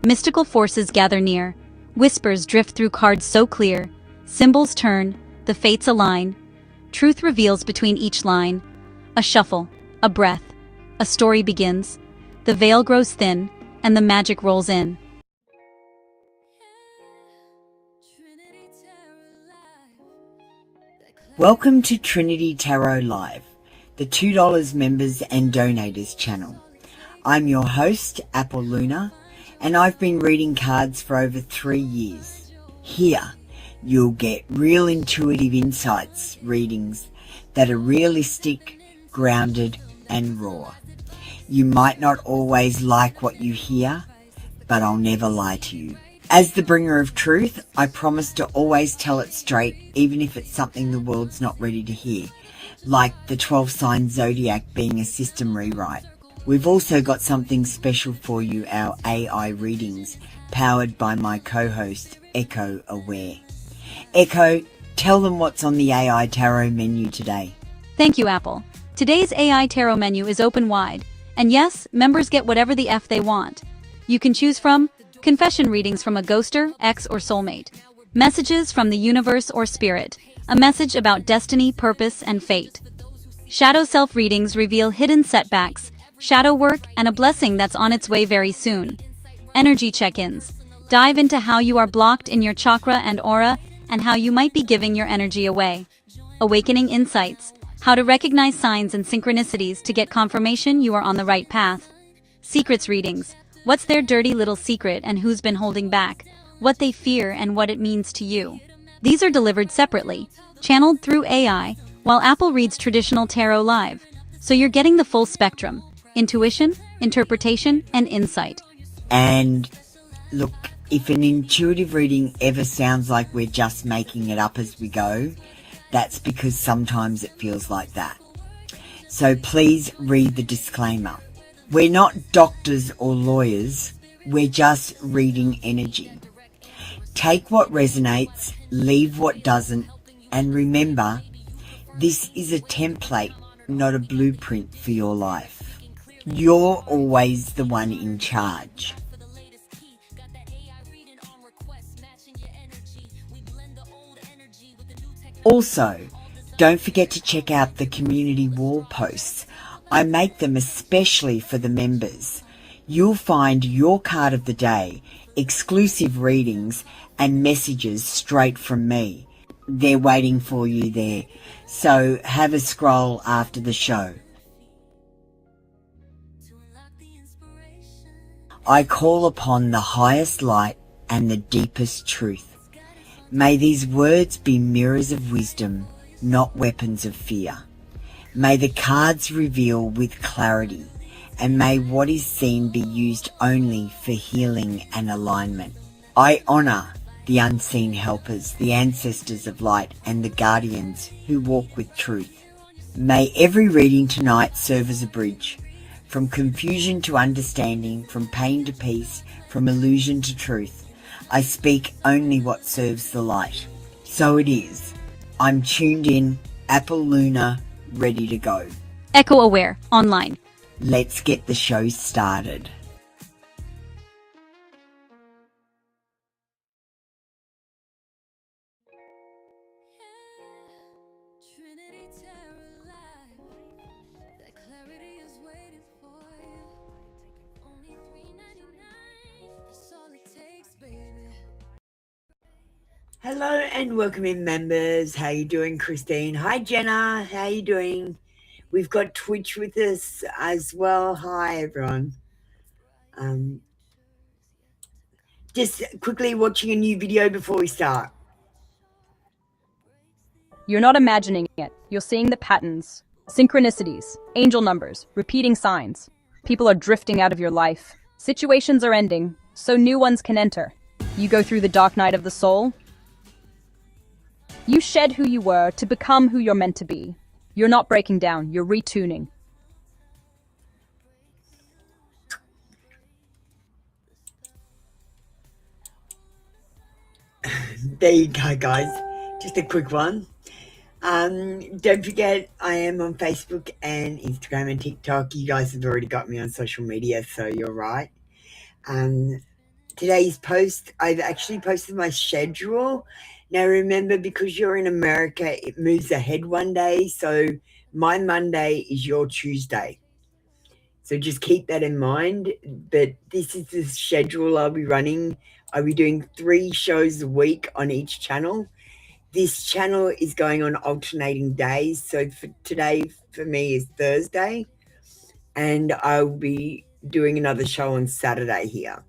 Mystical forces gather near. Whispers drift through cards so clear. Symbols turn, the fates align. Truth reveals between each line. A shuffle, a breath, a story begins. The veil grows thin, and the magic rolls in. Welcome to Trinity Tarot Live, the $2 members and donators channel. I'm your host, Apple Luna, and I've been reading cards for over 3 years. Here, you'll get real intuitive insights readings that are realistic, grounded, and raw. You might not always like what you hear, but I'll never lie to you. As the bringer of truth, I promise to always tell it straight, even if it's something the world's not ready to hear, like the 12-sign zodiac being a system rewrite. We've also got something special for you, our AI readings, powered by my co-host, Echo Aware. Echo, tell them what's on the AI Tarot menu today. Thank you, Apple. Today's AI Tarot menu is open wide. And yes, members get whatever the F they want. You can choose from confession readings from a ghoster, ex, or soulmate. Messages from the universe or spirit. A message about destiny, purpose, and fate. Shadow self readings reveal hidden setbacks, shadow work, and a blessing that's on its way very soon. Energy check-ins. Dive into how you are blocked in your chakra and aura, and how you might be giving your energy away. Awakening insights. How to recognize signs and synchronicities to get confirmation you are on the right path. Secrets readings. What's their dirty little secret and who's been holding back, what they fear and what it means to you. These are delivered separately, channeled through AI, while Apple reads traditional tarot live. So you're getting the full spectrum: intuition, interpretation, and insight. And look, if an intuitive reading ever sounds like we're just making it up as we go, that's because sometimes it feels like that. So please read the disclaimer. We're not doctors or lawyers, we're just reading energy. Take what resonates, leave what doesn't, and remember, this is a template, not a blueprint for your life. You're always the one in charge. Also, don't forget to check out the community wall posts. I make them especially for the members. You'll find your card of the day, exclusive readings, and messages straight from me. They're waiting for you there, so have a scroll after the show. I call upon the highest light and the deepest truth. May these words be mirrors of wisdom, not weapons of fear. May the cards reveal with clarity, and may what is seen be used only for healing and alignment. I honour the unseen helpers, the ancestors of light, and the guardians who walk with truth. May every reading tonight serve as a bridge, from confusion to understanding, from pain to peace, from illusion to truth. I speak only what serves the light. So it is. I'm tuned in, Apple Luna, ready to go. Echo Aware, online. Let's get the show started. Hello and welcome in, members. How you doing, Christine? Hi, Jenna. How you doing? We've got Twitch with us as well. Hi, everyone. Just quickly watching a new video before we start. You're not imagining it. You're seeing the patterns, synchronicities, angel numbers, repeating signs. People are drifting out of your life. Situations are ending, so new ones can enter. You go through the dark night of the soul. You shed who you were to become who you're meant to be. You're not breaking down, you're retuning. There you go, guys. Just a quick one. Don't forget, I am on Facebook and Instagram and TikTok. You guys have already got me on social media, so you're right. today's post, I've actually posted my schedule. Now remember, because you're in America, it moves ahead one day. So my Monday is your Tuesday. So just keep that in mind. But this is the schedule I'll be running. I'll be doing 3 shows a week on each channel. This channel is going on alternating days. So for today, for me, is Thursday. And I'll be doing another show on Saturday here.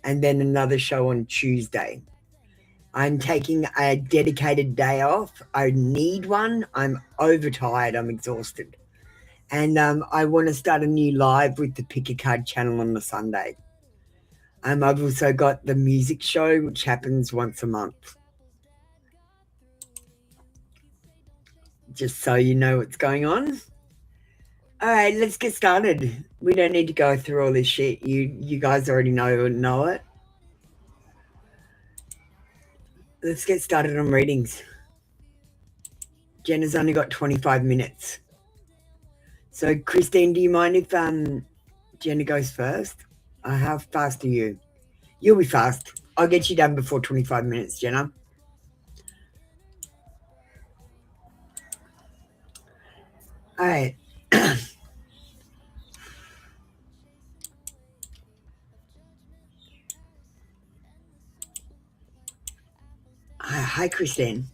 And then another show on Tuesday. I'm taking a dedicated day off. I need one. I'm overtired. I'm exhausted. And I want to start a new live with the Pick a Card channel on the Sunday. I've also got the music show, which happens once a month. Just so you know what's going on. All right, let's get started. We don't need to go through all this shit. You guys already know it. Let's get started on readings. Jenna's only got 25 minutes. So, Christine, do you mind if Jenna goes first? How fast are you? You'll be fast. I'll get you done before 25 minutes, Jenna. All right. Hi, Christine.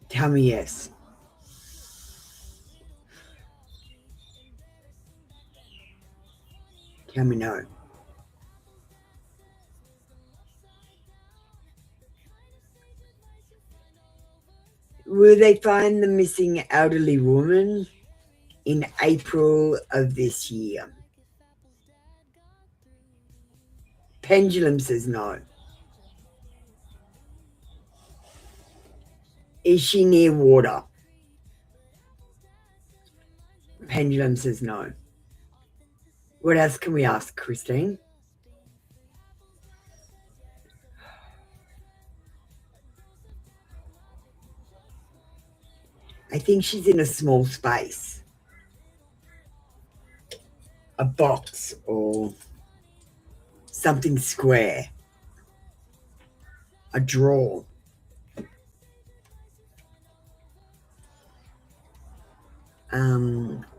Tell me yes. Tell me no. Will they find the missing elderly woman in April of this year? Pendulum says no. Is she near water? Pendulum says no. What else can we ask, Christine? I think she's in a small space. A box or something square. A drawer.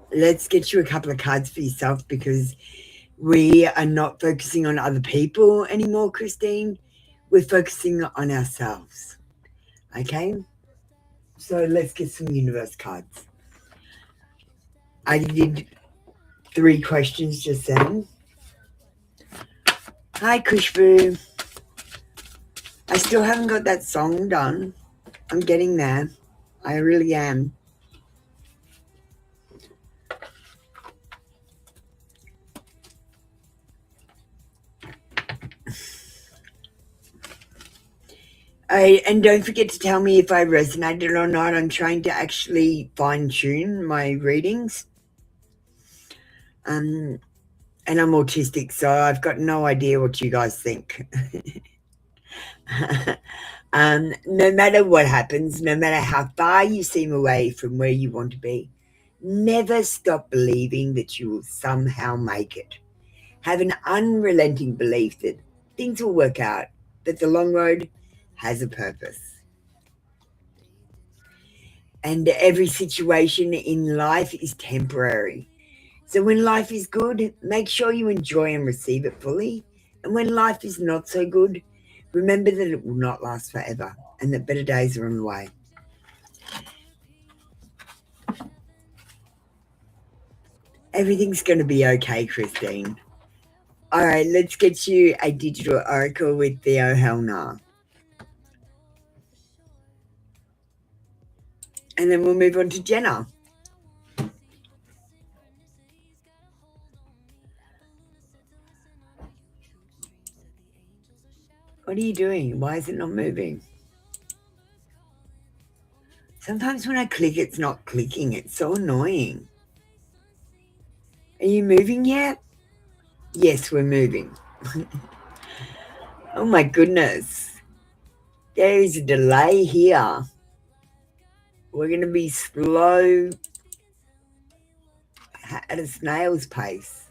Let's get you a couple of cards for yourself because we are not focusing on other people anymore, Christine. We're focusing on ourselves. Okay? So let's get some universe cards. I did 3 questions just then. Hi, Kushbu. I still haven't got that song done. I'm getting there. I really am. And don't forget to tell me if I resonated or not. I'm trying to actually fine-tune my readings. And I'm autistic, so I've got no idea what you guys think. No matter what happens, no matter how far you seem away from where you want to be, never stop believing that you will somehow make it. Have an unrelenting belief that things will work out, that the long road has a purpose. And every situation in life is temporary. So when life is good, make sure you enjoy and receive it fully. And when life is not so good, remember that it will not last forever and that better days are on the way. Everything's going to be okay, Christine. All right, let's get you a digital oracle with Theo Helner. And then we'll move on to Jenna. What are you doing? Why is it not moving? Sometimes when I click, it's not clicking. It's so annoying. Are you moving yet? Yes, we're moving. Oh my goodness. There is a delay here. We're going to be slow at a snail's pace.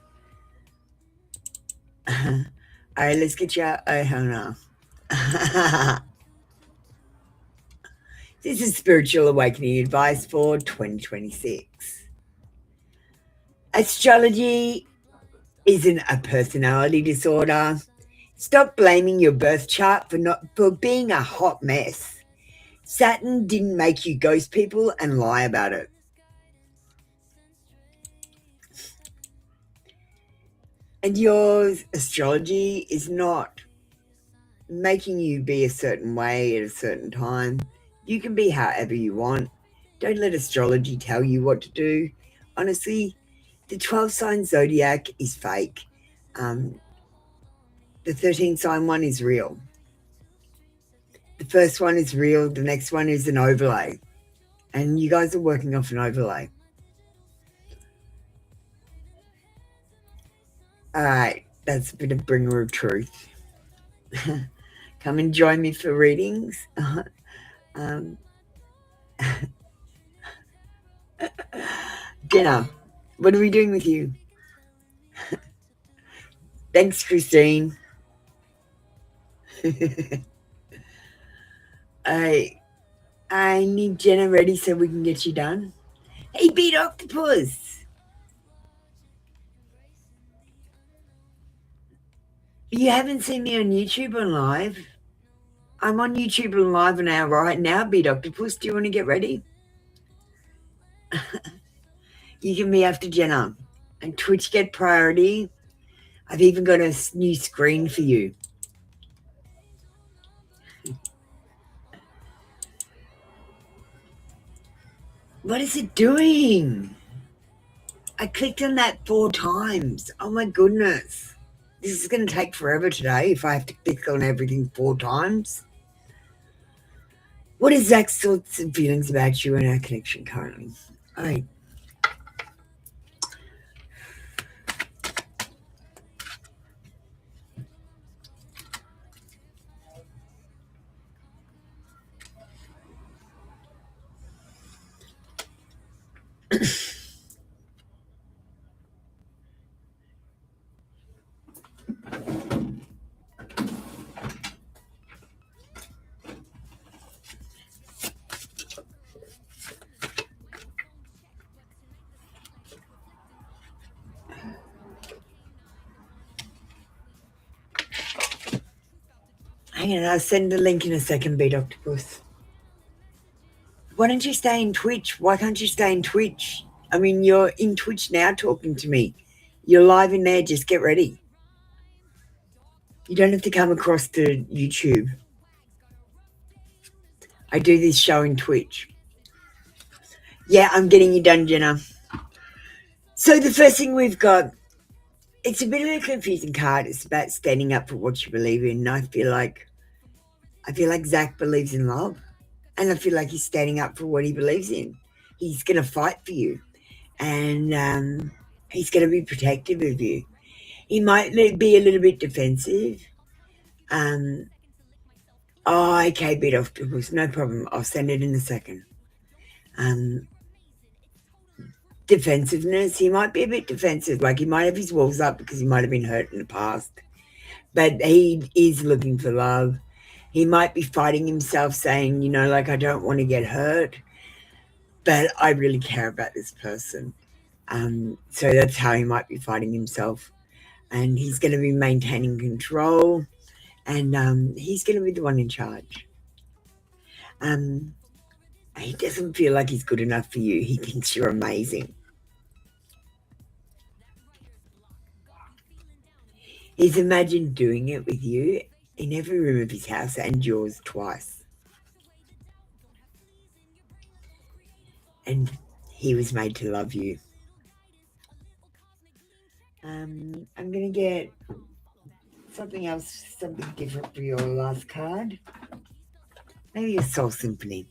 All right, let's get you out. Oh, hell no. This is Spiritual Awakening Advice for 2026. Astrology isn't a personality disorder. Stop blaming your birth chart for being a hot mess. Saturn didn't make you ghost people and lie about it. And your astrology is not making you be a certain way at a certain time. You can be however you want. Don't let astrology tell you what to do. Honestly, the 12 sign zodiac is fake. The 13 sign one is real. The first one is real. The next one is an overlay. And you guys are working off an overlay. All right, that's a bit of bringer of truth. Come and join me for readings. Jenna, what are we doing with you? Thanks, Christine. I need Jenna ready so we can get you done. Hey, Beat Octopus. You haven't seen me on YouTube on live? I'm on YouTube on live now right now, Beat Octopus. Do you want to get ready? You can be after Jenna. And Twitch get priority. I've even got a new screen for you. What is it doing? I clicked on that 4 times. Oh my goodness. This is going to take forever today if I have to click on everything 4 times. What is Zach's thoughts and feelings about you and our connection currently? All right. Hang on, I'll send the link in a second, Beat Octopus. Why don't you stay in Twitch? Why can't you stay in Twitch? I mean, you're in Twitch now talking to me. You're live in there. Just get ready. You don't have to come across to YouTube. I do this show in Twitch. Yeah, I'm getting you done, Jenna. So the first thing we've got, it's a bit of a confusing card. It's about standing up for what you believe in. I feel like Zach believes in love, and I feel like he's standing up for what he believes in. He's going to fight for you, and he's going to be protective of you. He might be a little bit defensive. Okay, Beat Octopus, no problem. I'll send it in a second. Defensiveness. He might be a bit defensive. Like, he might have his walls up because he might have been hurt in the past. But he is looking for love. He might be fighting himself, saying, like, I don't want to get hurt, but I really care about this person. So that's how he might be fighting himself. And he's going to be maintaining control, and he's going to be the one in charge. He doesn't feel like he's good enough for you. He thinks you're amazing. He's imagined doing it with you in every room of his house and yours twice. And he was made to love you. I'm going to get something else, something different for your last card. Maybe a soul symphony.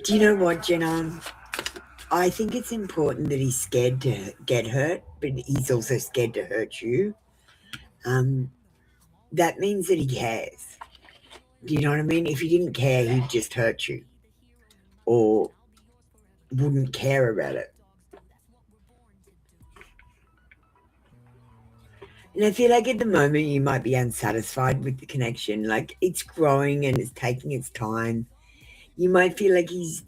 Do you know what, Jenna? I think it's important that he's scared to get hurt, but he's also scared to hurt you. That means that he cares. Do you know what I mean? If he didn't care, he'd just hurt you or wouldn't care about it. And I feel like at the moment you might be unsatisfied with the connection. Like it's growing and it's taking its time. You might feel like he's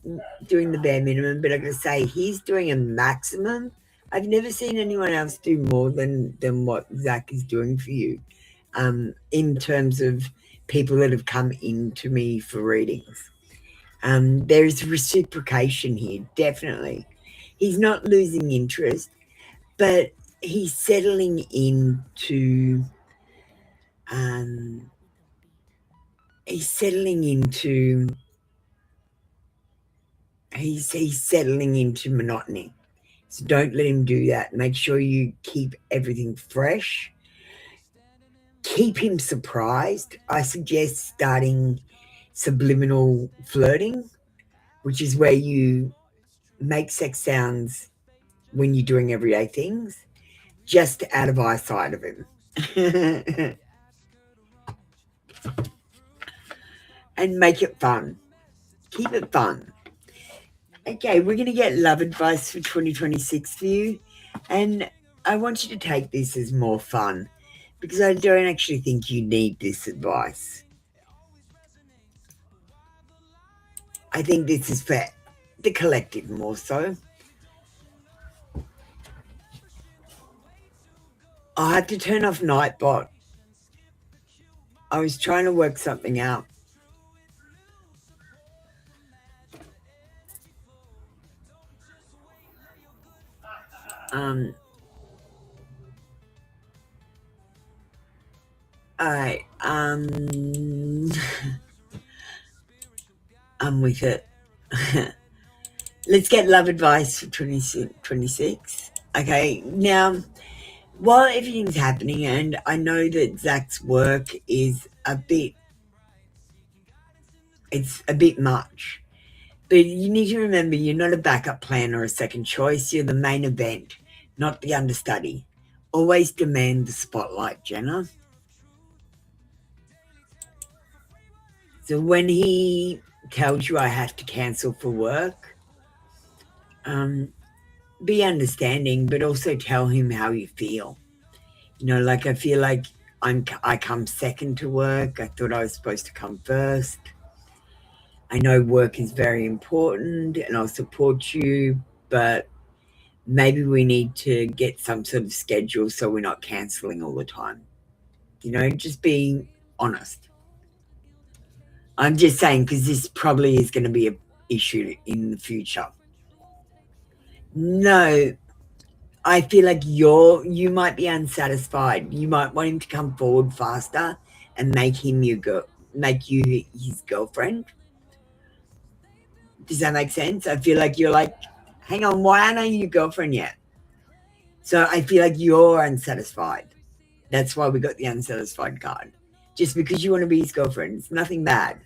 doing the bare minimum, but I gotta say he's doing a maximum. I've never seen anyone else do more than what Zach is doing for you, in terms of people that have come into me for readings. There's reciprocation here, definitely. He's not losing interest, but he's settling into he's settling into he's settling into monotony. So don't let him do that. Make sure you keep everything fresh. Keep him surprised. I suggest starting subliminal flirting, which is where you make sex sounds when you're doing everyday things, just out of eyesight of him. And make it fun. Keep it fun. Okay, we're going to get love advice for 2026 for you. And I want you to take this as more fun because I don't actually think you need this advice. I think this is for the collective more so. I have to turn off Nightbot. I was trying to work something out. Alright, I'm with it. Let's get love advice for 2026. Okay, now, while everything's happening, and I know that Zach's work is it's a bit much, but you need to remember you're not a backup plan or a second choice. You're the main event, not the understudy. Always demand the spotlight, Jenna. So when he tells you I have to cancel for work, be understanding, but also tell him how you feel. You know, like I feel like I come second to work. I thought I was supposed to come first. I know work is very important and I'll support you, but maybe we need to get some sort of schedule so we're not cancelling all the time. You know, just being honest. I'm just saying because this probably is going to be an issue in the future. No, I feel like you might be unsatisfied. You might want him to come forward faster and make you his girlfriend. Does that make sense? I feel like you're like, hang on, why aren't I your girlfriend yet? So I feel like you're unsatisfied. That's why we got the unsatisfied card. Just because you want to be his girlfriend. It's nothing bad.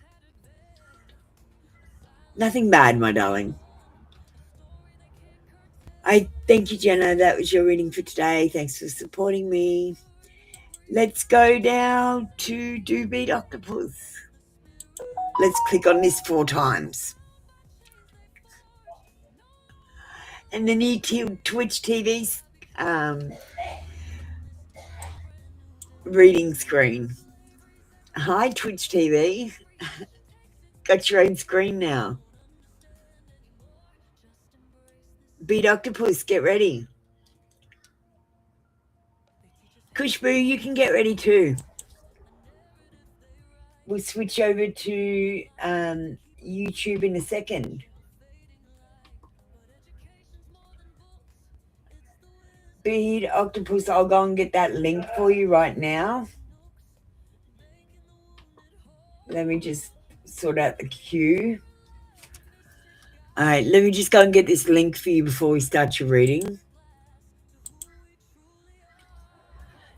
Nothing bad, my darling. I thank you, Jenna. That was your reading for today. Thanks for supporting me. Let's go down to Do Beat Octopus. Let's click on this 4 times. And the new Twitch TV's reading screen. Hi, Twitch TV. Got your own screen now. Beat Octopus, get ready. Kushboo, you can get ready too. We'll switch over to YouTube in a second. Beat Octopus, I'll go and get that link for you right now. Let me just sort out the queue. All right, let me just go and get this link for you before we start your reading.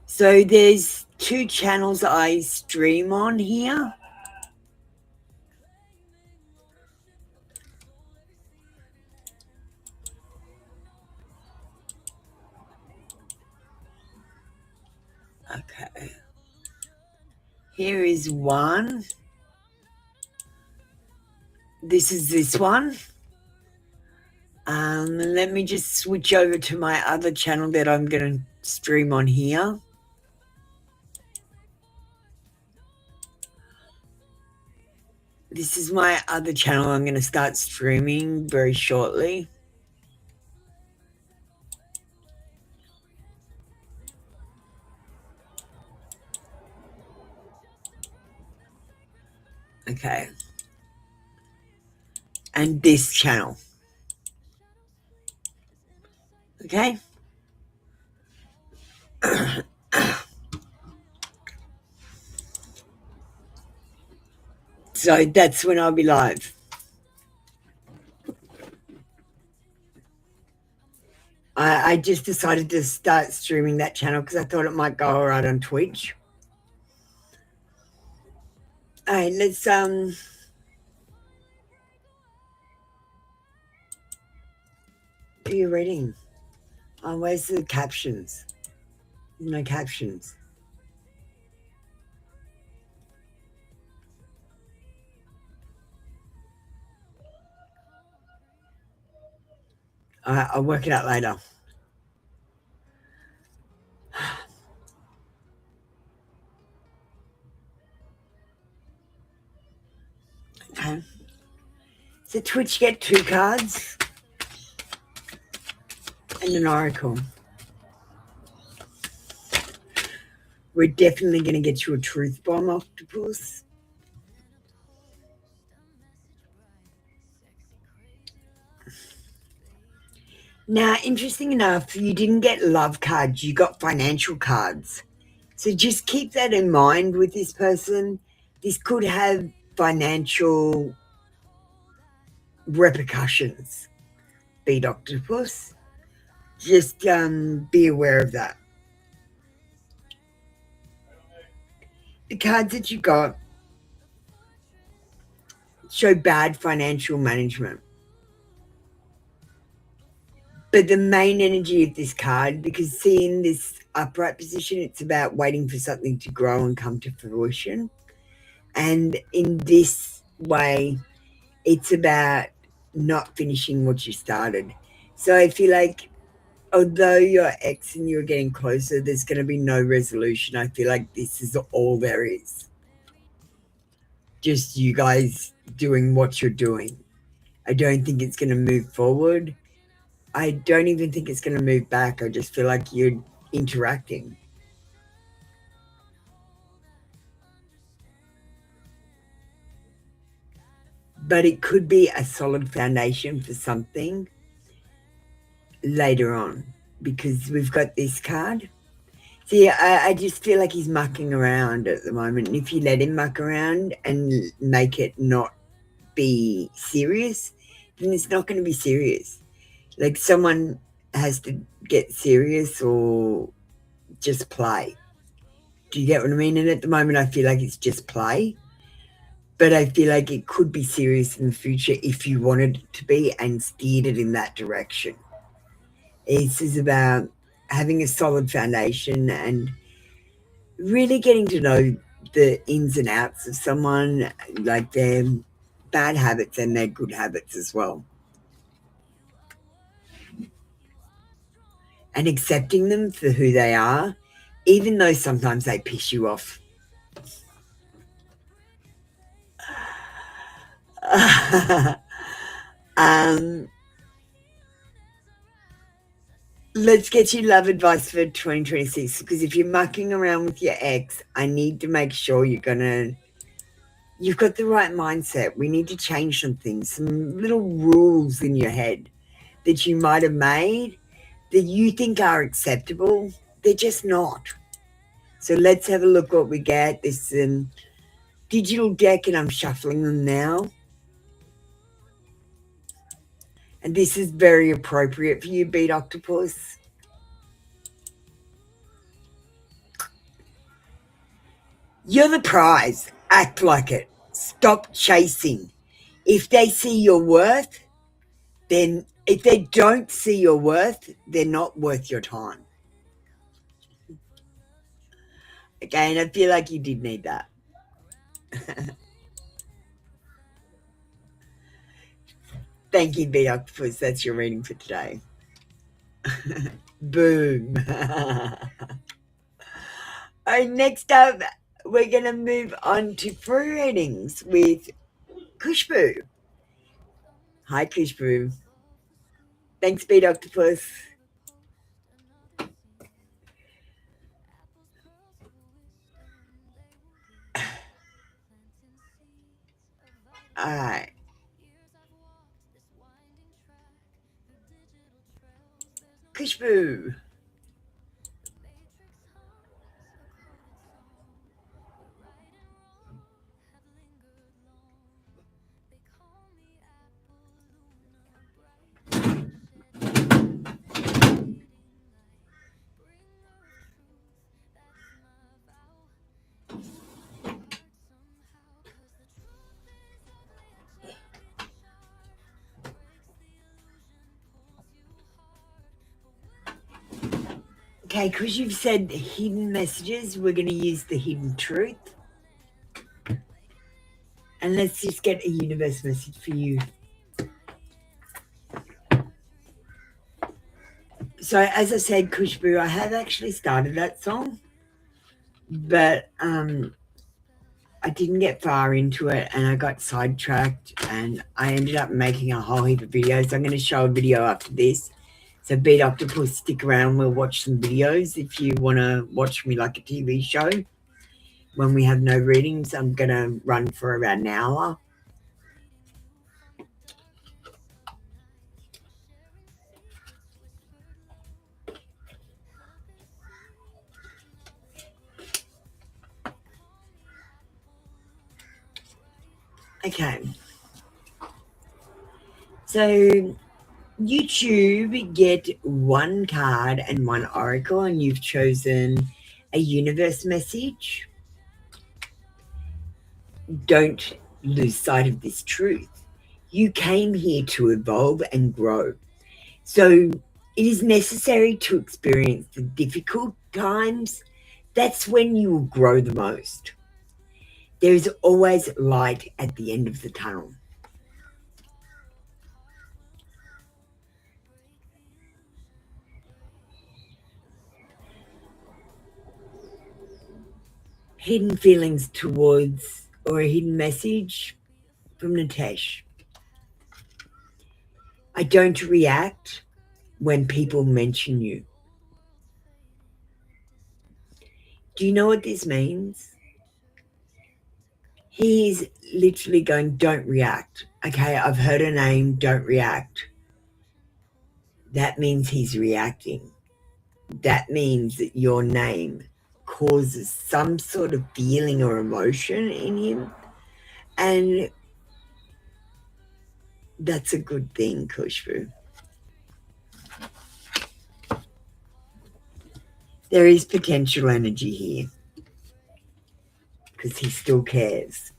So there's 2 channels I stream on here. Okay. Here is one. this is this one. Let me just switch over to my other channel that I'm going to stream on here. This is my other channel. I'm going to start streaming very shortly. Okay. And this channel. Okay. So that's when I'll be live. I just decided to start streaming that channel because I thought it might go all right on Twitch. All right, let's do your reading. Oh, where's the captions? There's no captions. All right, I'll work it out later. Okay. So Twitch get 2 cards and an oracle. We're definitely going to get you a truth bomb, Octopus. Now, interesting enough, you didn't get love cards, you got financial cards. So just keep that in mind with this person. This could have financial repercussions, Beat Octopus. Just be aware of that. The cards that you got show bad financial management. But the main energy of this card, because see in this upright position, it's about waiting for something to grow and come to fruition. And in this way, it's about not finishing what you started. So I feel like although your ex and you're getting closer, there's going to be no resolution. I feel like this is all there is. Just you guys doing what you're doing. I don't think it's going to move forward. I don't even think it's going to move back. I just feel like you're interacting. But it could be a solid foundation for something later on because we've got this card. See, I just feel like he's mucking around at the moment. And if you let him muck around and make it not be serious, then it's not going to be serious. Like someone has to get serious or just play. Do you get what I mean? And at the moment, I feel like it's just play. But I feel like it could be serious in the future if you wanted it to be and steered it in that direction. This is about having a solid foundation and really getting to know the ins and outs of someone, like their bad habits and their good habits as well. And accepting them for who they are, even though sometimes they piss you off. Let's get you love advice for 2026, because if you're mucking around with your ex, I need to make sure you've got the right mindset. We need to change some things, some little rules in your head that you might have made that you think are acceptable. They're just not. So let's have a look what we get. This digital deck, and I'm shuffling them now. And this is very appropriate for you, Beat Octopus. You're the prize. Act like it. Stop chasing. If they see your worth, then if they don't see your worth, they're not worth your time. Okay, and I feel like you did need that. Thank you, Beat Octopus. That's your reading for today. Boom. Alright, next up, we're going to move on to free readings with Kushboo. Hi, Kushboo. Thanks, Beat Octopus. Alright. Kushboo. Okay, because you've said hidden messages, we're going to use the hidden truth. And let's just get a universe message for you. So, as I said, Kushboo, I have actually started that song, but I didn't get far into it and I got sidetracked and I ended up making a whole heap of videos. I'm going to show a video after this. So Beat Octopus, stick around. We'll watch some videos if you want to watch me like a TV show. When we have no readings, I'm going to run for about an hour. Okay. So YouTube get one card and one oracle, and you've chosen a universe message. Don't lose sight of this truth. You came here to evolve and grow. So it is necessary to experience the difficult times. That's when you will grow the most. There is always light at the end of the tunnel. Hidden feelings towards, or a hidden message from Natesh. I don't react when people mention you. Do you know what this means? He's literally going, don't react. Okay, I've heard her name, don't react. That means he's reacting. That means that your name causes some sort of feeling or emotion in him. And that's a good thing, Kushboo. There is potential energy here because he still cares.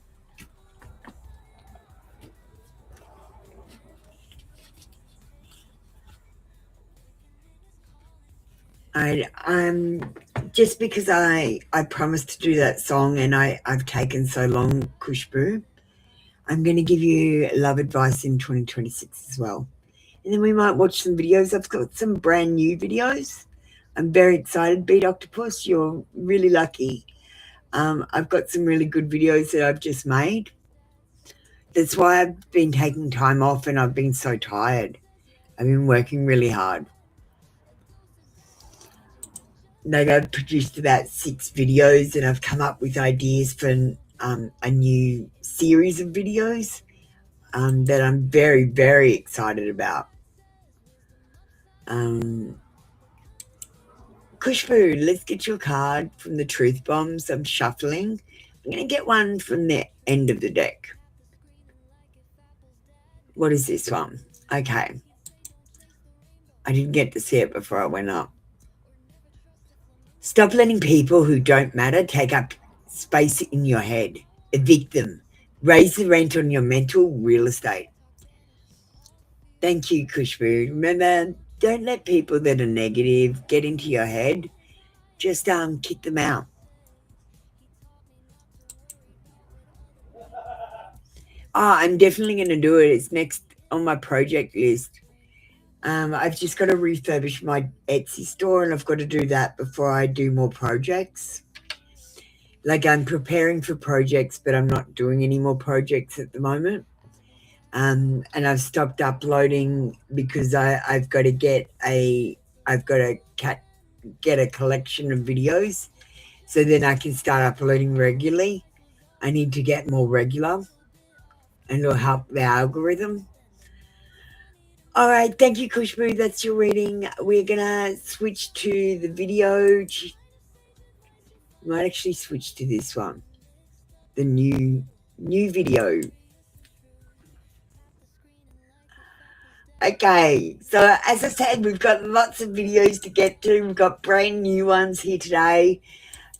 I'm just because I promised to do that song and I've taken so long, Kushboo, I'm going to give you love advice in 2026 as well. And then we might watch some videos. I've got some brand new videos. I'm very excited. Beat Octopus, you're really lucky. I've got some really good videos that I've just made. That's why I've been taking time off and I've been so tired. I've been working really hard. I've produced about 6 videos and I've come up with ideas for a new series of videos that I'm very, very excited about. Kushboo, let's get your card from the Truth Bombs. I'm shuffling. I'm going to get one from the end of the deck. What is this one? Okay. I didn't get to see it before I went up. Stop letting people who don't matter take up space in your head. Evict them. Raise the rent on your mental real estate. Thank you, Kushboo. Remember, don't let people that are negative get into your head. Just kick them out. I'm definitely going to do it. It's next on my project list. I've just got to refurbish my Etsy store, and I've got to do that before I do more projects. Like, I'm preparing for projects, but I'm not doing any more projects at the moment. And I've stopped uploading because I've got to get a collection of videos, so then I can start uploading regularly. I need to get more regular, and it'll help the algorithm. All right, thank you, Kushbu. That's your reading. We're gonna switch to the video. Might actually switch to this one, the new video. Okay, so as I said, we've got lots of videos to get to. We've got brand new ones here today.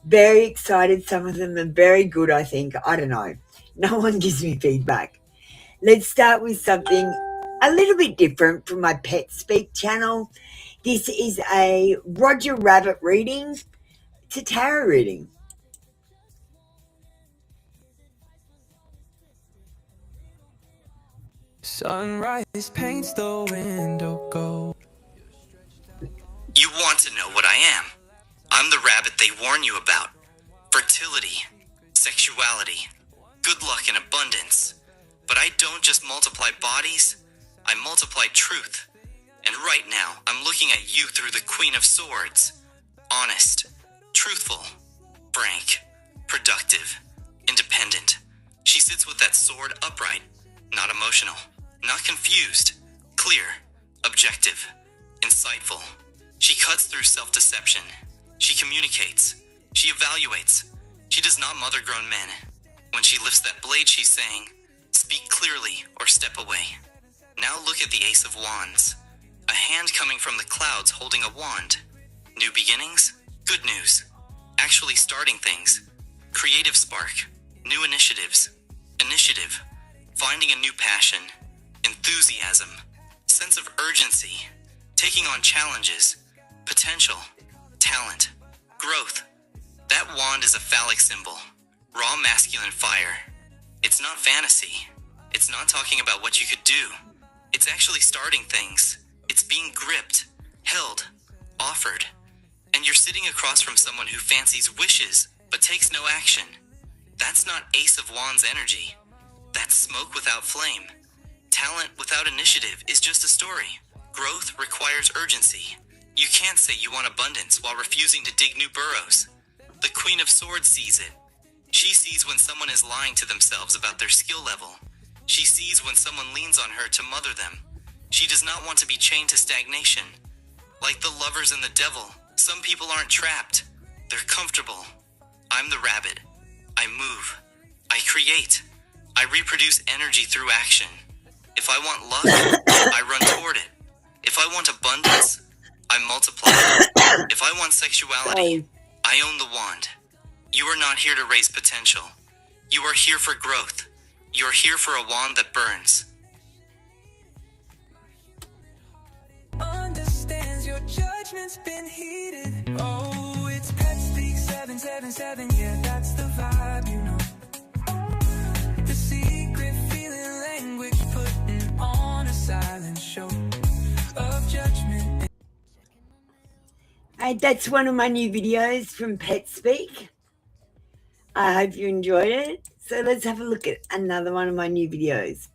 Very excited. Some of them are very good, I think. I don't know. No one gives me feedback. Let's start with something a little bit different from my Pet Speak channel. This is a Roger Rabbit reading. It's a tarot reading. Sunrise paints the window gold. You want to know what I am. I'm the rabbit they warn you about. Fertility, sexuality, good luck and abundance. But I don't just multiply bodies, I multiply truth. And right now, I'm looking at you through the Queen of Swords. Honest, truthful, frank, productive, independent. She sits with that sword upright, not emotional, not confused, clear, objective, insightful. She cuts through self-deception. She communicates. She evaluates. She does not mother-grown men. When she lifts that blade, she's saying, speak clearly or step away. Now look at the Ace of Wands. A hand coming from the clouds holding a wand. New beginnings? Good news. Actually starting things. Creative spark. New initiatives. Initiative. Finding a new passion. Enthusiasm. Sense of urgency. Taking on challenges. Potential. Talent. Growth. That wand is a phallic symbol. Raw masculine fire. It's not fantasy. It's not talking about what you could do. It's actually starting things. It's being gripped, held, offered. And you're sitting across from someone who fancies wishes, but takes no action. That's not Ace of Wands energy. That's smoke without flame. Talent without initiative is just a story. Growth requires urgency. You can't say you want abundance while refusing to dig new burrows. The Queen of Swords sees it. She sees when someone is lying to themselves about their skill level. She sees when someone leans on her to mother them. She does not want to be chained to stagnation. Like the lovers and the devil, some people aren't trapped. They're comfortable. I'm the rabbit. I move. I create. I reproduce energy through action. If I want luck, I run toward it. If I want abundance, I multiply. If I want sexuality, I own the wand. You are not here to raise potential. You are here for growth. You're here for a wand that burns. Understands your judgment's been heated. Oh, it's Pet Speak 777. Yeah, that's the vibe, you know. The secret feeling language putting on a silent show of judgment. Hey, that's one of my new videos from Pet Speak. I hope you enjoyed it. So let's have a look at another one of my new videos.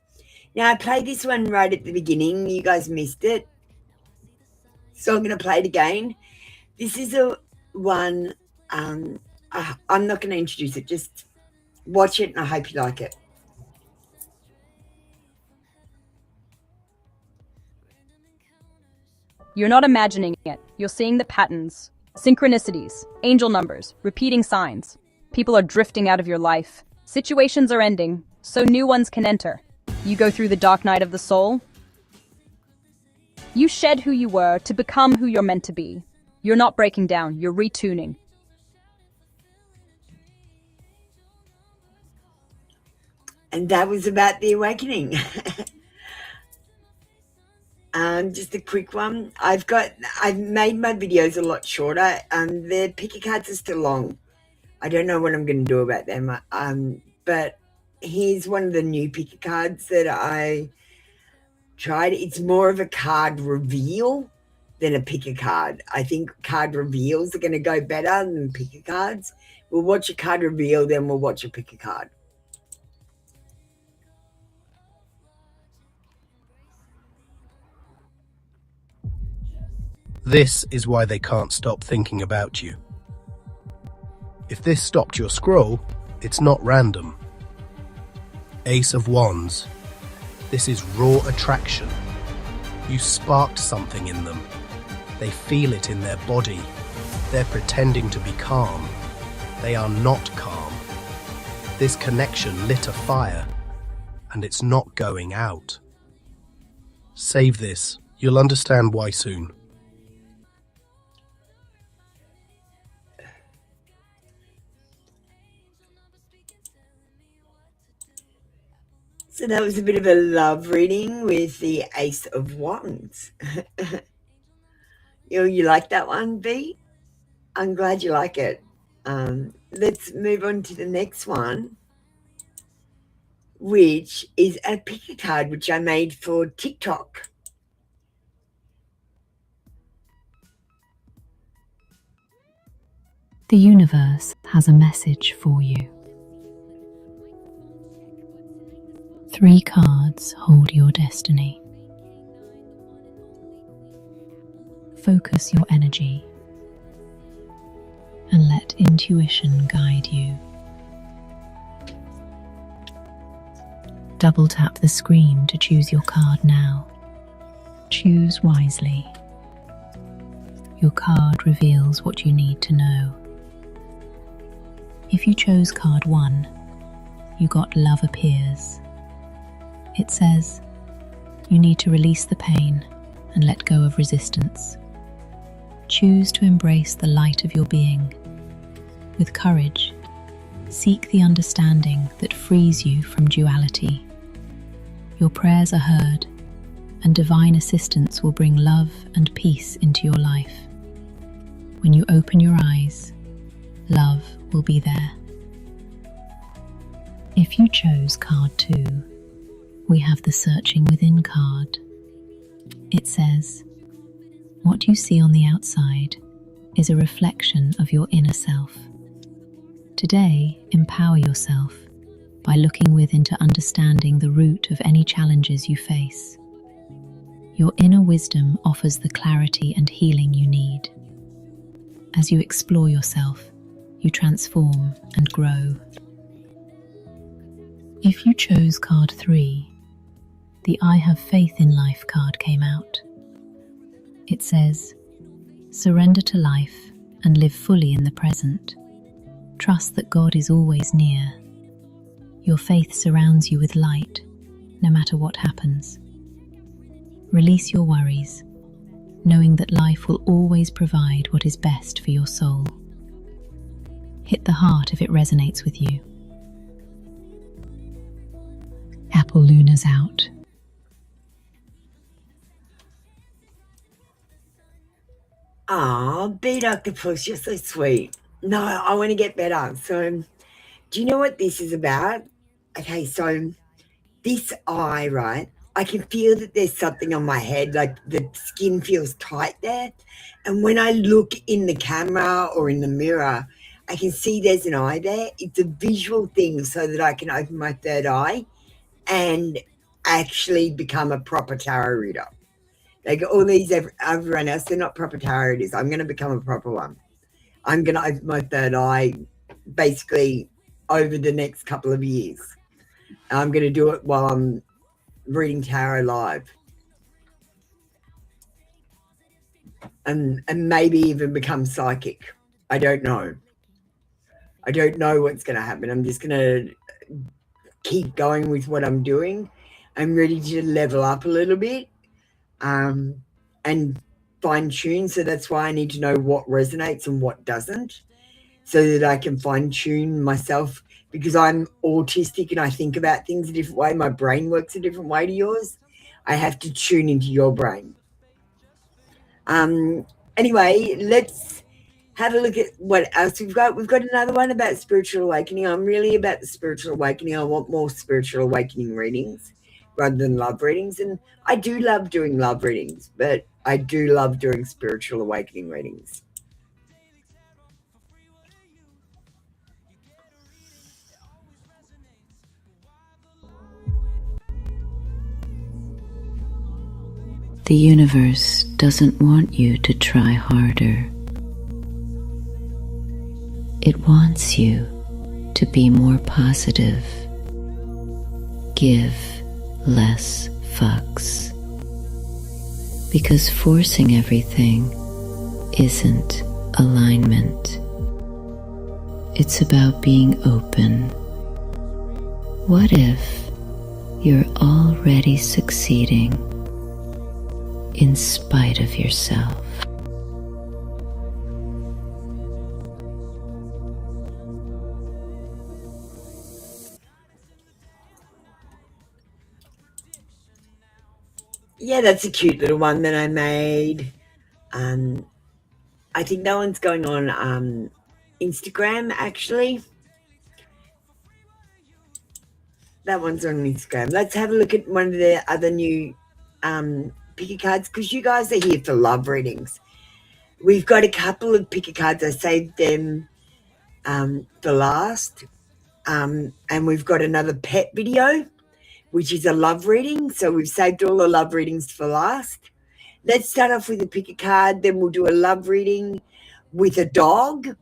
Now, I played this one right at the beginning. You guys missed it. So I'm going to play it again. This is a one, I'm not going to introduce it. Just watch it and I hope you like it. You're not imagining it. You're seeing the patterns, synchronicities, angel numbers, repeating signs. People are drifting out of your life. Situations are ending, so new ones can enter. You go through the dark night of the soul. You shed who you were to become who you're meant to be. You're not breaking down, you're retuning. And that was about the awakening. Just a quick one. I've made my videos a lot shorter. The picker cards are still long. I don't know what I'm going to do about them. But here's one of the new picker cards that I tried. It's more of a card reveal than a pick a card. I think card reveals are going to go better than pick a cards. We'll watch a card reveal, then we'll watch a pick a card. This is why they can't stop thinking about you. If this stopped your scroll, it's not random. Ace of Wands. This is raw attraction. You sparked something in them. They feel it in their body. They're pretending to be calm. They are not calm. This connection lit a fire, and it's not going out. Save this. You'll understand why soon. So that was a bit of a love reading with the Ace of Wands. You like that one, B? I'm glad you like it. Let's move on to the next one, which is a pick a card, which I made for TikTok. The universe has a message for you. 3 cards hold your destiny. Focus your energy and let intuition guide you. Double tap the screen to choose your card now. Choose wisely. Your card reveals what you need to know. If you chose card 1, you got Love Appears. It says, you need to release the pain and let go of resistance. Choose to embrace the light of your being. With courage, seek the understanding that frees you from duality. Your prayers are heard, and divine assistance will bring love and peace into your life. When you open your eyes, love will be there. If you chose card 2, we have the Searching Within card. It says, what you see on the outside is a reflection of your inner self. Today, empower yourself by looking within to understanding the root of any challenges you face. Your inner wisdom offers the clarity and healing you need. As you explore yourself, you transform and grow. If you chose card 3, the I Have Faith in Life card came out. It says, surrender to life and live fully in the present. Trust that God is always near. Your faith surrounds you with light, no matter what happens. Release your worries, knowing that life will always provide what is best for your soul. Hit the heart if it resonates with you. Apple Luna's out. Ah, Beat Octopus, you're so sweet. No, I want to get better. So, do you know what this is about? Okay, so this eye, right? I can feel that there's something on my head, like the skin feels tight there. And when I look in the camera or in the mirror, I can see there's an eye there. It's a visual thing so that I can open my third eye and actually become a proper tarot reader. Like all these, everyone else, they're not proper tarot readers. I'm going to become a proper one. I'm going to open my third eye basically over the next couple of years. I'm going to do it while I'm reading tarot live. And maybe even become psychic. I don't know. I don't know what's going to happen. I'm just going to keep going with what I'm doing. I'm ready to level up a little bit and fine tune. So that's why I need to know what resonates and what doesn't, so that I can fine tune myself, because I'm autistic and I think about things a different way. My brain works a different way to yours. I have to tune into your brain. Anyway, let's have a look at what else we've got. We've got another one about spiritual awakening. I'm really about the spiritual awakening. I want more spiritual awakening readings rather than love readings. And I do love doing love readings, but I do love doing spiritual awakening readings. The universe doesn't want you to try harder. It wants you to be more positive. Give less fucks. Because forcing everything isn't alignment. It's about being open. What if you're already succeeding in spite of yourself? Yeah, that's a cute little one that I made. I think that one's going on Instagram, actually. That one's on Instagram. Let's have a look at one of the other new picker cards, because you guys are here for love readings. We've got a couple of picker cards. I saved them for last. And we've got another pet video, which is a love reading. So we've saved all the love readings for last. Let's start off with a pick a card, then we'll do a love reading with a dog,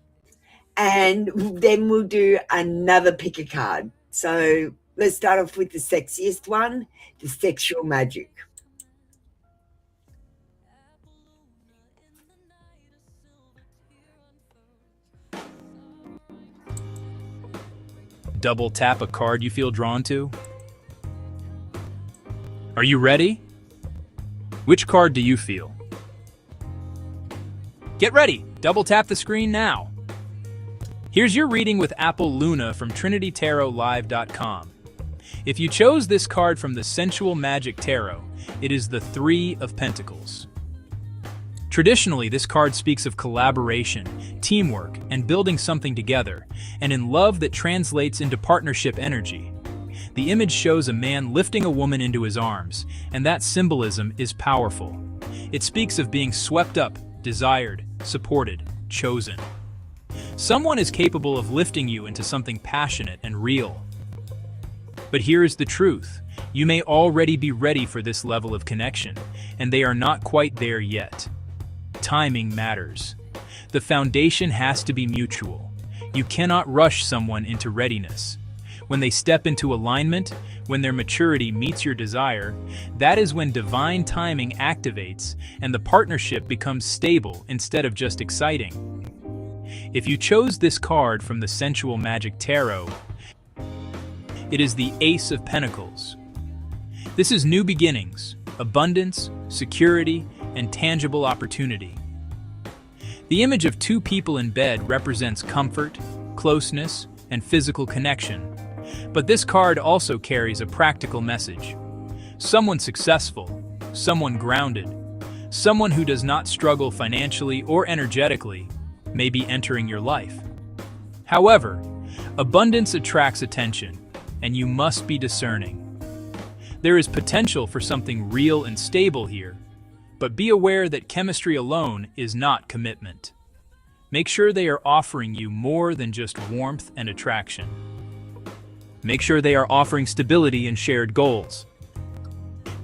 and then we'll do another pick a card. So let's start off with the sexiest one, the sexual magic. Double tap a card you feel drawn to. Are you ready? Which card do you feel? Get ready! Double tap the screen now. Here's your reading with Apple Luna from TrinityTarotLive.com. If you chose this card from the Sensual Magic Tarot, it is the Three of Pentacles. Traditionally, this card speaks of collaboration, teamwork, and building something together, and in love that translates into partnership energy. The image shows a man lifting a woman into his arms, and that symbolism is powerful. It speaks of being swept up, desired, supported, chosen. Someone is capable of lifting you into something passionate and real. But here is the truth. You may already be ready for this level of connection, and they are not quite there yet. Timing matters. The foundation has to be mutual. You cannot rush someone into readiness. When they step into alignment, when their maturity meets your desire, that is when divine timing activates and the partnership becomes stable instead of just exciting. If you chose this card from the Sensual Magic Tarot, it is the Ace of Pentacles. This is new beginnings, abundance, security, and tangible opportunity. The image of two people in bed represents comfort, closeness, and physical connection. But this card also carries a practical message. Someone successful, someone grounded, someone who does not struggle financially or energetically may be entering your life. However, abundance attracts attention, and you must be discerning. There is potential for something real and stable here, but be aware that chemistry alone is not commitment. Make sure they are offering you more than just warmth and attraction. Make sure they are offering stability and shared goals.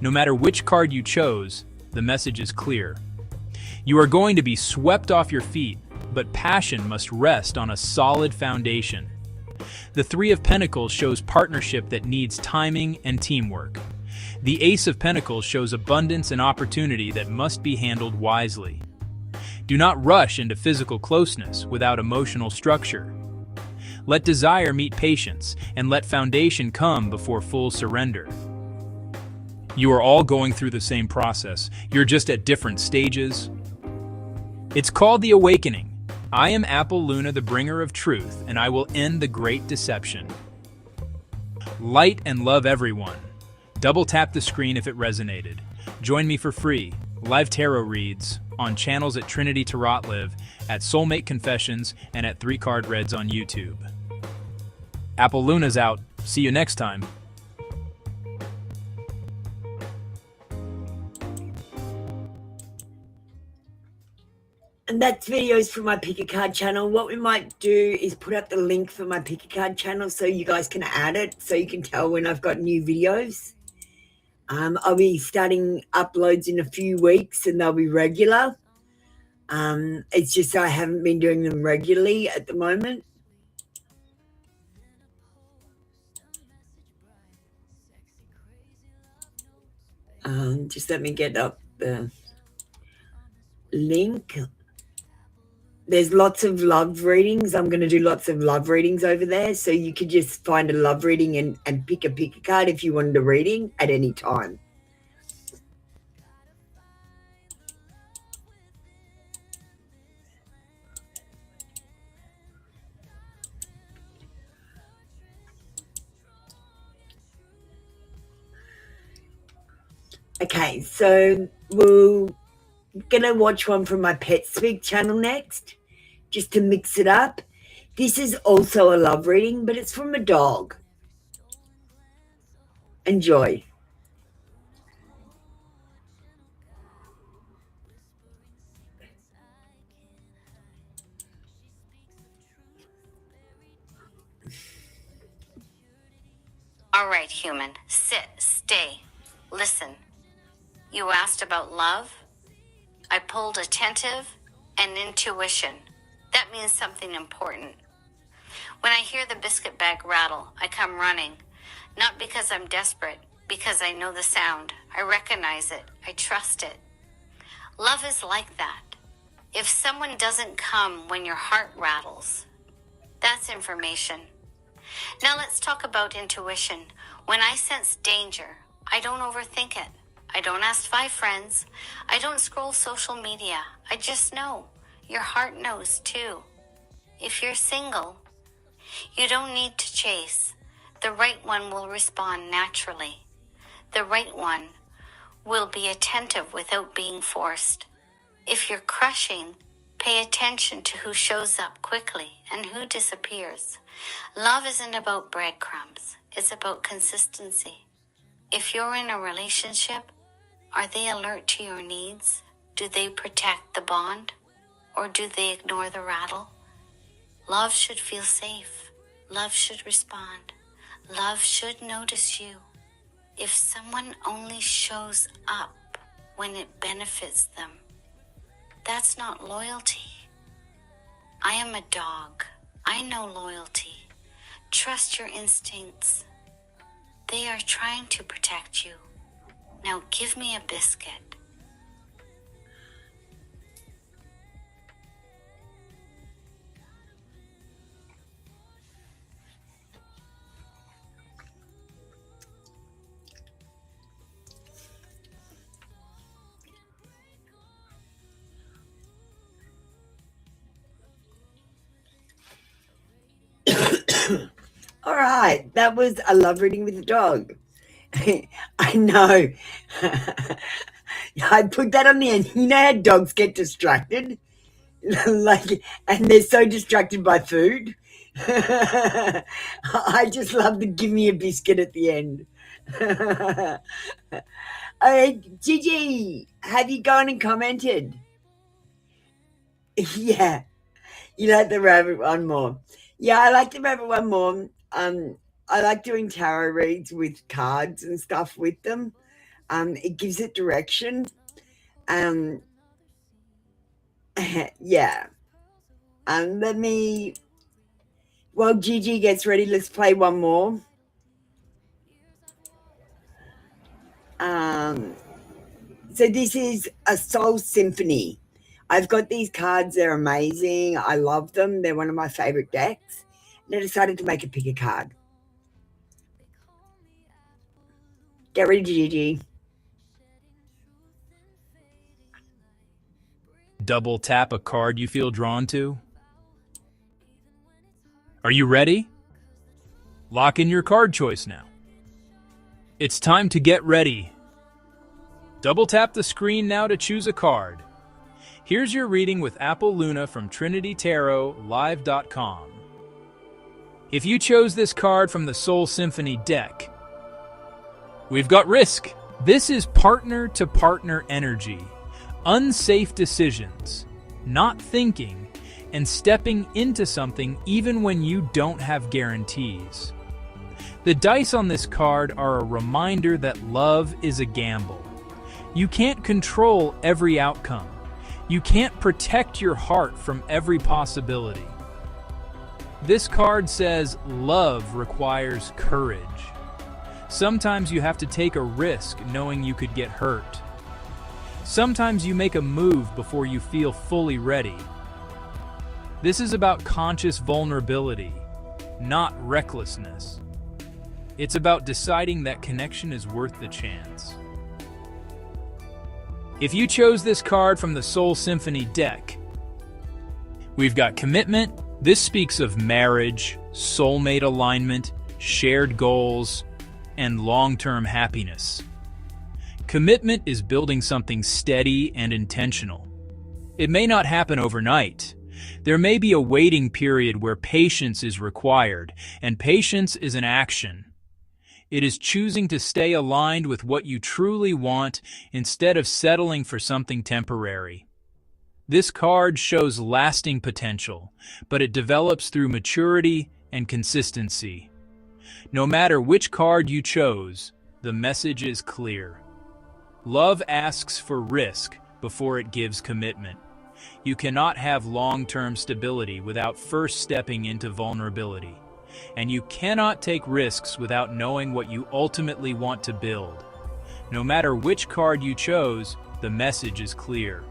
No matter which card you chose, the message is clear. You are going to be swept off your feet, but passion must rest on a solid foundation. The Three of Pentacles shows partnership that needs timing and teamwork. The Ace of Pentacles shows abundance and opportunity that must be handled wisely. Do not rush into physical closeness without emotional structure. Let desire meet patience, and let foundation come before full surrender. You are all going through the same process. You're just at different stages. It's called the awakening. I am Apple Luna, the bringer of truth, and I will end the great deception. Light and love everyone. Double tap the screen if it resonated. Join me for free, live tarot reads, on channels at Trinity Tarot Live, at Soulmate Confessions, and at 3 Card Reds on YouTube. Apple Luna's out. See you next time. And that's videos from my Pick a Card channel. What we might do is put up the link for my Pick a Card channel so you guys can add it, so you can tell when I've got new videos. I'll be starting uploads in a few weeks and they'll be regular. It's just I haven't been doing them regularly at the moment. Just let me get up the link. There's lots of love readings. I'm going to do lots of love readings over there. So you could just find a love reading and pick a card if you wanted a reading at any time. Okay, so we're going to watch one from my Pet Speak channel next, just to mix it up. This is also a love reading, but it's from a dog. Enjoy. All right, human. Sit, stay, listen. You asked about love? I pulled attentive and intuition. That means something important. When I hear the biscuit bag rattle, I come running. Not because I'm desperate, because I know the sound. I recognize it. I trust it. Love is like that. If someone doesn't come when your heart rattles, that's information. Now let's talk about intuition. When I sense danger, I don't overthink it. I don't ask 5 friends. I don't scroll social media. I just know. Your heart knows too. If you're single, you don't need to chase. The right one will respond naturally. The right one will be attentive without being forced. If you're crushing, pay attention to who shows up quickly and who disappears. Love isn't about breadcrumbs. It's about consistency. If you're in a relationship, are they alert to your needs? Do they protect the bond? Or do they ignore the rattle? Love should feel safe. Love should respond. Love should notice you. If someone only shows up when it benefits them, that's not loyalty. I am a dog. I know loyalty. Trust your instincts. They are trying to protect you. Now give me a biscuit. All right, that was a love reading with a dog. I know. I put that on the end. You know how dogs get distracted? And they're so distracted by food. I just love the give me a biscuit at the end. Gigi, have you gone and commented? Yeah, you like the rabbit one more. Yeah, I like the rabbit one more. I like doing tarot reads with cards and stuff with them. It gives it direction. Yeah. While Gigi gets ready, let's play one more. So this is a soul symphony. I've got these cards. They're amazing. I love them. They're one of my favorite decks. And I decided to make a pick a card. Get ready, Gigi. Double tap a card you feel drawn to. Are you ready? Lock in your card choice now. It's time to get ready. Double tap the screen now to choose a card. Here's your reading with Apple Luna from TrinityTarotLive.com. If you chose this card from the Soul Symphony deck, we've got risk. This is partner-to-partner energy, unsafe decisions, not thinking, and stepping into something even when you don't have guarantees. The dice on this card are a reminder that love is a gamble. You can't control every outcome. You can't protect your heart from every possibility. This card says love requires courage. Sometimes you have to take a risk knowing you could get hurt. Sometimes you make a move before you feel fully ready. This is about conscious vulnerability, not recklessness. It's about deciding that connection is worth the chance. If you chose this card from the Soul Symphony deck, we've got commitment. This speaks of marriage, soulmate alignment, shared goals, and long-term happiness. Commitment is building something steady and intentional. It may not happen overnight. There may be a waiting period where patience is required, and patience is an action. It is choosing to stay aligned with what you truly want instead of settling for something temporary. This card shows lasting potential, but it develops through maturity and consistency. No matter which card you chose, the message is clear. Love asks for risk before it gives commitment. You cannot have long-term stability without first stepping into vulnerability. And you cannot take risks without knowing what you ultimately want to build. No matter which card you chose, the message is clear.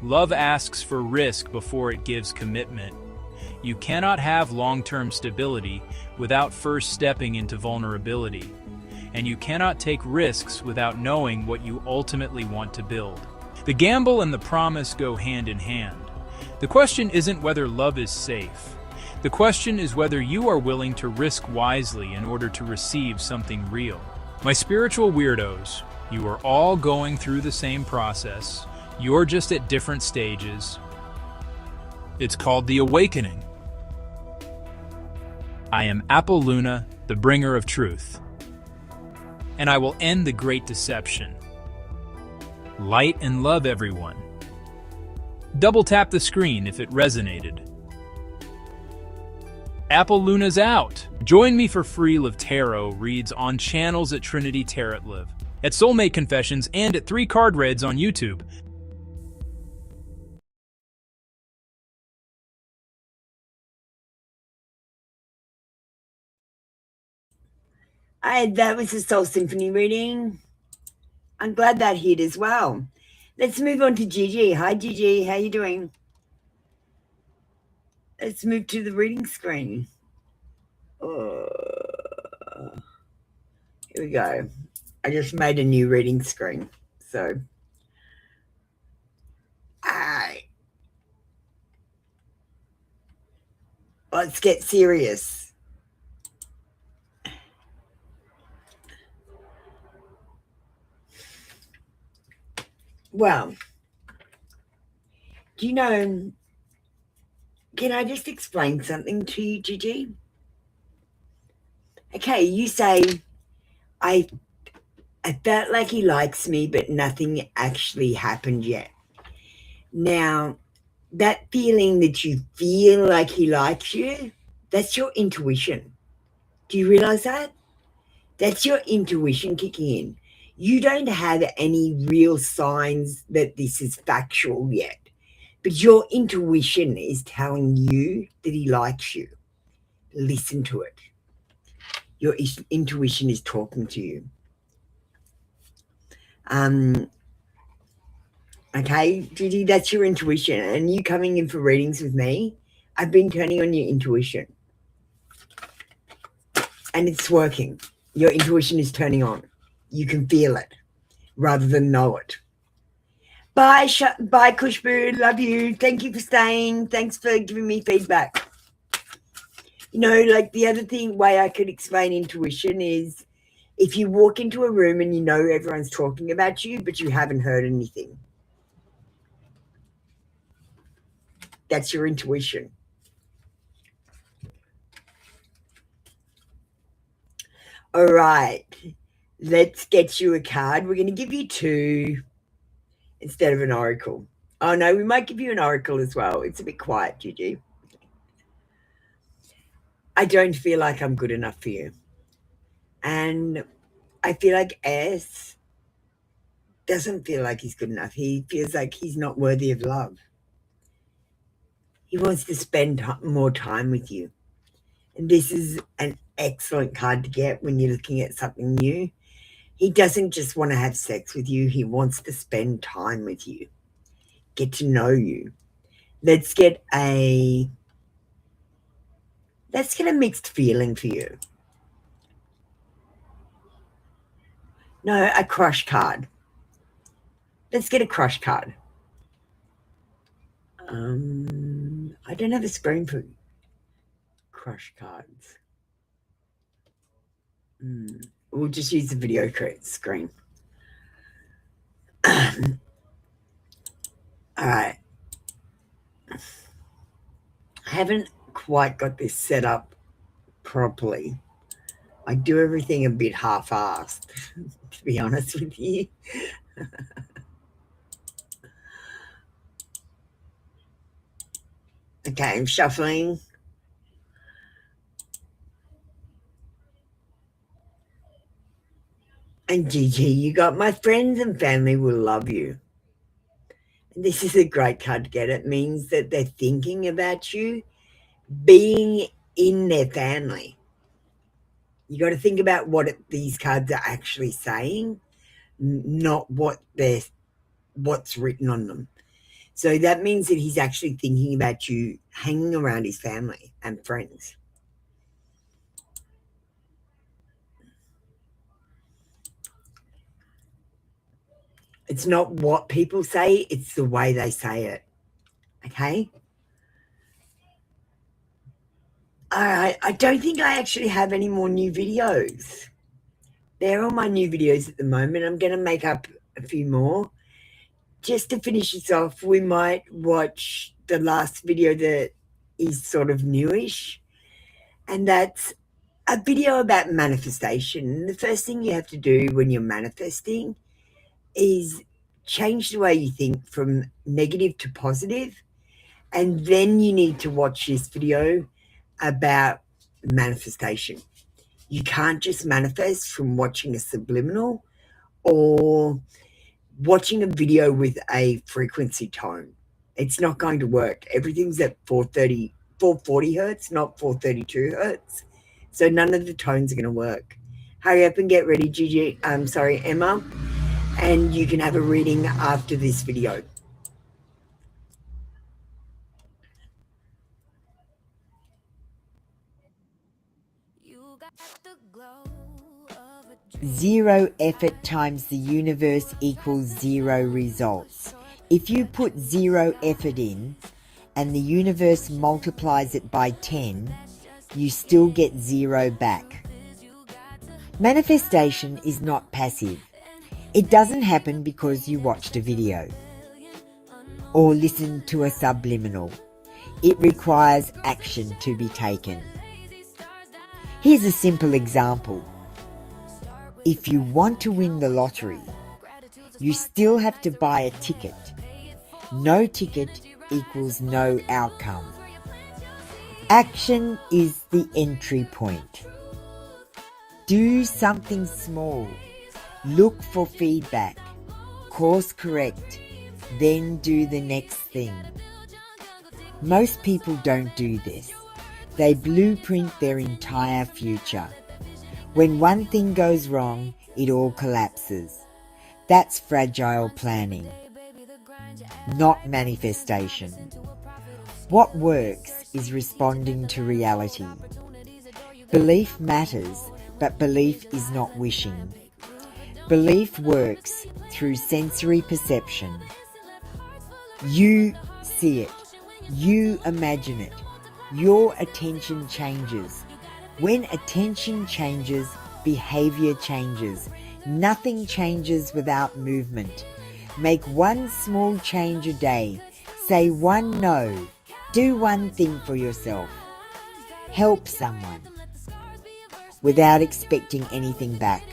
Love asks for risk before it gives commitment. You cannot have long-term stability without first stepping into vulnerability. And you cannot take risks without knowing what you ultimately want to build. The gamble and the promise go hand in hand. The question isn't whether love is safe. The question is whether you are willing to risk wisely in order to receive something real. My spiritual weirdos, you are all going through the same process. You're just at different stages. It's called the awakening. I am Apple Luna, the bringer of truth. And I will end the great deception. Light and love, everyone. Double tap the screen if it resonated. Apple Luna's out. Join me for free Live Tarot reads on channels at Trinity Tarot Live, at Soulmate Confessions, and at 3 Card Reads on YouTube. That was a Soul Symphony reading. I'm glad that hit as well. Let's move on to Gigi. Hi, Gigi. How you doing? Let's move to the reading screen. Here we go. I just made a new reading screen. So, let's get serious. Well, do you know, can I just explain something to you, Gigi? Okay, you say, I felt like he likes me, but nothing actually happened yet. Now, that feeling that you feel like he likes you, that's your intuition. Do you realize that? That's your intuition kicking in. You don't have any real signs that this is factual yet, but your intuition is telling you that he likes you. Listen to it. Your intuition is talking to you. Okay, Judy, that's your intuition. And you coming in for readings with me, I've been turning on your intuition. And it's working. Your intuition is turning on. You can feel it rather than know it. Bye, Cushbird. Love you. Thank you for staying. Thanks for giving me feedback. You know, like the other way I could explain intuition is if you walk into a room and you know everyone's talking about you, but you haven't heard anything. That's your intuition. All right. Let's get you a card. We're going to give you 2 instead of an oracle. Oh no, we might give you an oracle as well. It's a bit quiet, Gigi. I don't feel like I'm good enough for you. And I feel like S doesn't feel like he's good enough. He feels like he's not worthy of love. He wants to spend more time with you. And this is an excellent card to get when you're looking at something new. He doesn't just want to have sex with you. He wants to spend time with you, get to know you. Let's get a mixed feeling for you. No, a crush card. Let's get a crush card. I don't have a screen for crush cards. We'll just use the video screen. All right. I haven't quite got this set up properly. I do everything a bit half-assed, to be honest with you. Okay, I'm shuffling. And Gigi, you got my friends and family will love you. And this is a great card to get. It means that they're thinking about you being in their family. You got to think about what these cards are actually saying, not what's written on them. So that means that he's actually thinking about you hanging around his family and friends. It's not what people say, it's the way they say it. Okay? All right, I don't think I actually have any more new videos. They're all my new videos at the moment. I'm going to make up a few more. Just to finish this off, we might watch the last video that is sort of newish, and that's a video about manifestation. The first thing you have to do when you're manifesting is change the way you think from negative to positive, and then you need to watch this video about manifestation. You can't just manifest from watching a subliminal or watching a video with a frequency tone. It's not going to work. Everything's at 440 hertz, not 432 hertz. So none of the tones are going to work. Hurry up and get ready, Gigi. Emma. And you can have a reading after this video. Zero effort times the universe equals zero results. If you put zero effort in and the universe multiplies it by 10, you still get zero back. Manifestation is not passive. It doesn't happen because you watched a video or listened to a subliminal. It requires action to be taken. Here's a simple example. If you want to win the lottery, you still have to buy a ticket. No ticket equals no outcome. Action is the entry point. Do something small. Look for feedback. Course correct. Then do the next thing. Most people don't do this. They blueprint their entire future. When one thing goes wrong, it all collapses. That's fragile planning, not manifestation. What works is responding to reality. Belief matters, but belief is not wishing. Belief works through sensory perception. You see it. You imagine it. Your attention changes. When attention changes, behavior changes. Nothing changes without movement. Make one small change a day. Say one no. Do one thing for yourself. Help someone without expecting anything back.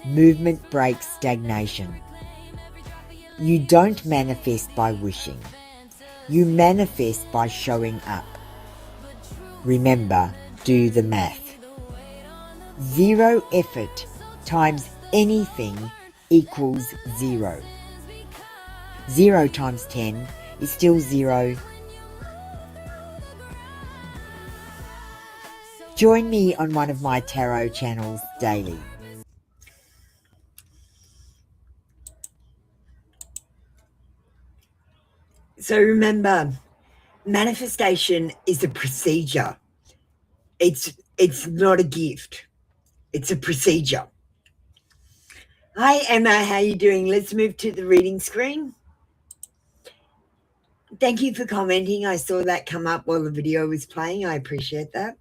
Movement breaks stagnation. You don't manifest by wishing. You manifest by showing up. Remember, do the math. 0 effort times anything equals 0. 0 times 10 is still 0. Join me on one of my tarot channels daily. So remember, manifestation is a procedure. It's not a gift. It's a procedure. Hi Emma, how you doing? Let's move to the reading screen. Thank you for commenting. I saw that come up while the video was playing. I appreciate that.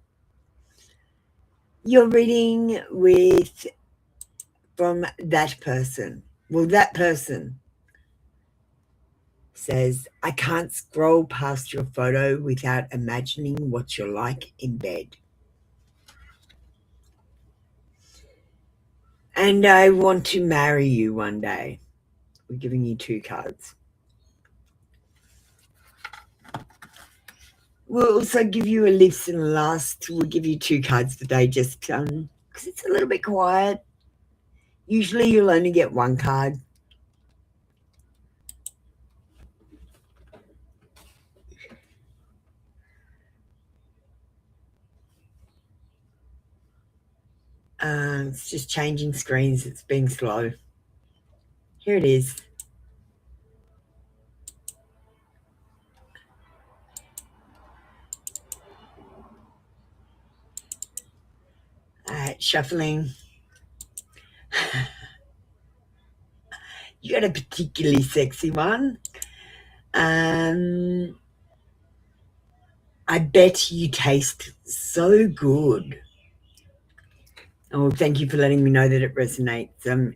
You're reading from that person. Well, that person says, I can't scroll past your photo without imagining what you're like in bed. And I want to marry you one day. We're giving you 2 cards. We'll also give you a listen last. We'll give you 2 cards today just because it's a little bit quiet. Usually you'll only get 1 card. It's just changing screens. It's being slow. Here it is. Shuffling. You got a particularly sexy one. I bet you taste so good. Oh, thank you for letting me know that it resonates.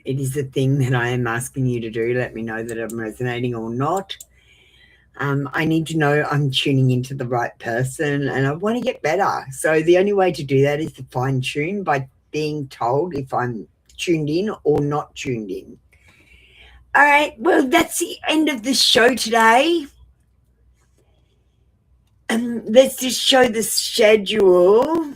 It is a thing that I am asking you to do. Let me know that I'm resonating or not. I need to know I'm tuning into the right person and I want to get better. So the only way to do that is to fine tune by being told if I'm tuned in or not tuned in. All right, well, that's the end of the show today. Let's just show the schedule.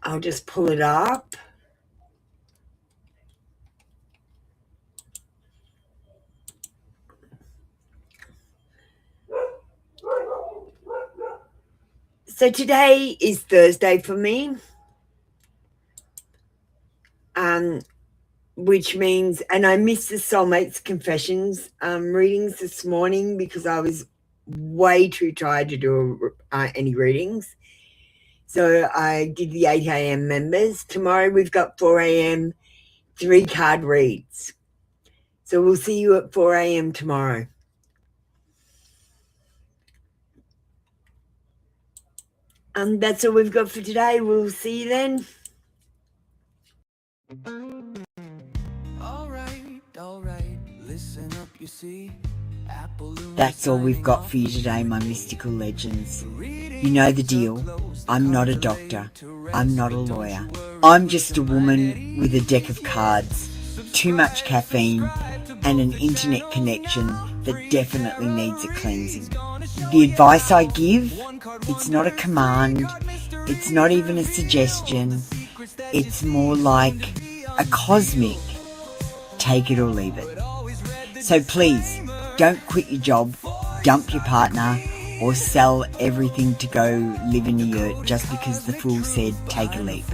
I'll just pull it up. So today is Thursday for me, which means, and I missed the Soulmates Confessions readings this morning because I was way too tired to do any readings. So I did the 8 a.m. members. Tomorrow we've got 4 a.m. 3 card reads. So we'll see you at 4 a.m. tomorrow. That's all we've got for today. We'll see you then. All right, listen up, you see. That's all we've got for you today, my mystical legends. You know the deal. I'm not a doctor. I'm not a lawyer. I'm just a woman with a deck of cards, too much caffeine, and an internet connection that definitely needs a cleansing. The advice I give, it's not a command, it's not even a suggestion, it's more like a cosmic take it or leave it. So please, don't quit your job, dump your partner, or sell everything to go live in a yurt just because the fool said take a leap.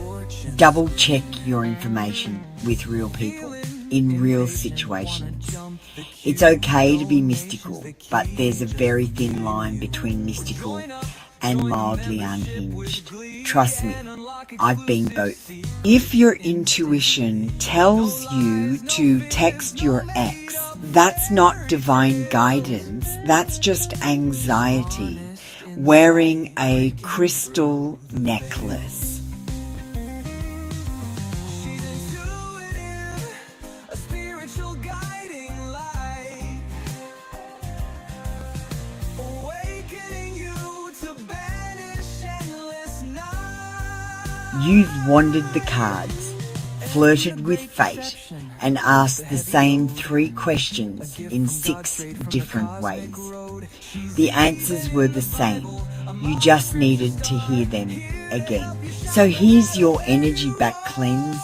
Double check your information with real people in real situations. It's okay to be mystical, but there's a very thin line between mystical and mildly unhinged. Trust me, I've been both. If your intuition tells you to text your ex, that's not divine guidance, that's just anxiety wearing a crystal necklace. You've wandered the cards, flirted with fate, and asked the same 3 questions in 6 different ways. The answers were the same. You just needed to hear them again. So here's your energy back cleansed,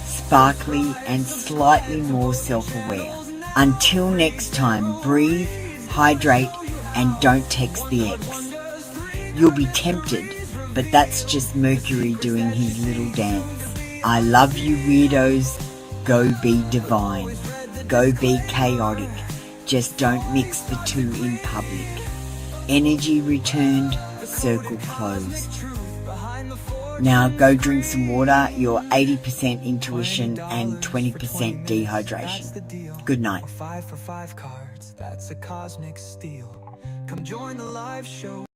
sparkly, and slightly more self-aware. Until next time, breathe, hydrate, and don't text the ex. You'll be tempted, but that's just Mercury doing his little dance. I love you, weirdos. Go be divine. Go be chaotic. Just don't mix the two in public. Energy returned, circle closed. Now go drink some water, you're 80% intuition and 20% dehydration. Good night. 5 for 5 cards, that's a cosmic steal. Come join the live show.